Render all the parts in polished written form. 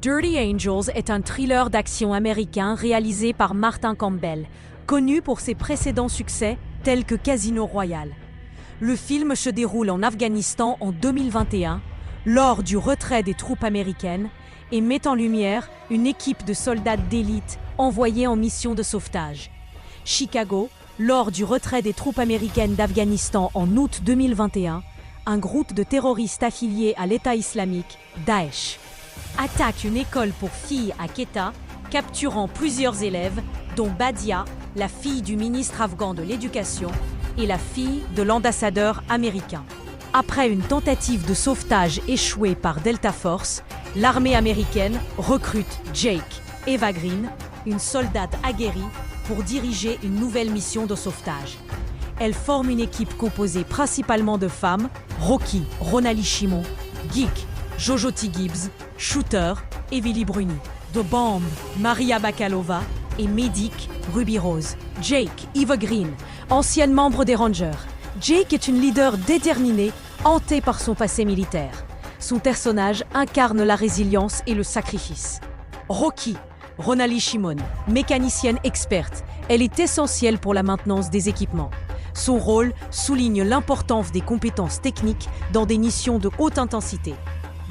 Dirty Angels est un thriller d'action américain réalisé par Martin Campbell, connu pour ses précédents succès tels que Casino Royale. Le film se déroule en Afghanistan en 2021, lors du retrait des troupes américaines, et met en lumière une équipe de soldats d'élite envoyés en mission de sauvetage. Chicago, lors du retrait des troupes américaines d'Afghanistan en août 2021, un groupe de terroristes affiliés à l'État islamique, Daesh, attaque une école pour filles à Quetta, capturant plusieurs élèves, dont Badia, la fille du ministre afghan de l'Éducation, et la fille de l'ambassadeur américain. Après une tentative de sauvetage échouée par Delta Force, l'armée américaine recrute Jake Eva Green, une soldate aguerrie, pour diriger une nouvelle mission de sauvetage. Elle forme une équipe composée principalement de femmes, Rocky, Ronali Shimon, Geek, Jojo T. Gibbs, Shooter, Evely Bruni, The Bomb, Maria Bakalova et Medic, Ruby Rose. Jake, Eva Green, ancienne membre des Rangers. Jake est une leader déterminée, hantée par son passé militaire. Son personnage incarne la résilience et le sacrifice. Rocky, Ronali Shimon, mécanicienne experte, elle est essentielle pour la maintenance des équipements. Son rôle souligne l'importance des compétences techniques dans des missions de haute intensité.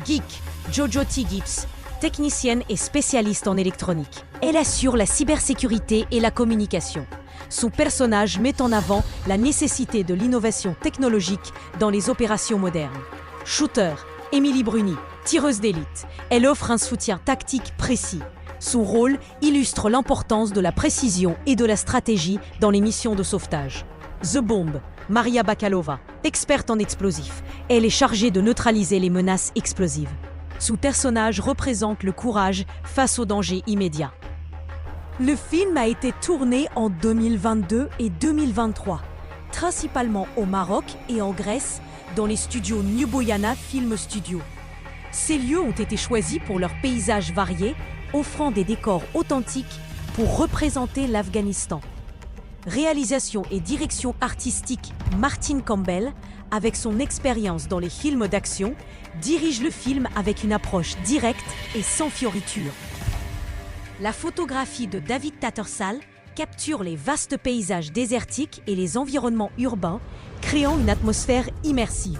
Geek, Jojo T. Gibbs, technicienne et spécialiste en électronique. Elle assure la cybersécurité et la communication. Son personnage met en avant la nécessité de l'innovation technologique dans les opérations modernes. Shooter, Evely Bruni, tireuse d'élite. Elle offre un soutien tactique précis. Son rôle illustre l'importance de la précision et de la stratégie dans les missions de sauvetage. The Bomb, Maria Bakalova, experte en explosifs. Elle est chargée de neutraliser les menaces explosives. Son personnage représente le courage face aux dangers immédiats. Le film a été tourné en 2022 et 2023, principalement au Maroc et en Grèce, dans les studios New Boyana Film Studio. Ces lieux ont été choisis pour leurs paysages variés, offrant des décors authentiques pour représenter l'Afghanistan. Réalisation et direction artistique, Martin Campbell, avec son expérience dans les films d'action, dirige le film avec une approche directe et sans fioritures. La photographie de David Tattersall capture les vastes paysages désertiques et les environnements urbains, créant une atmosphère immersive.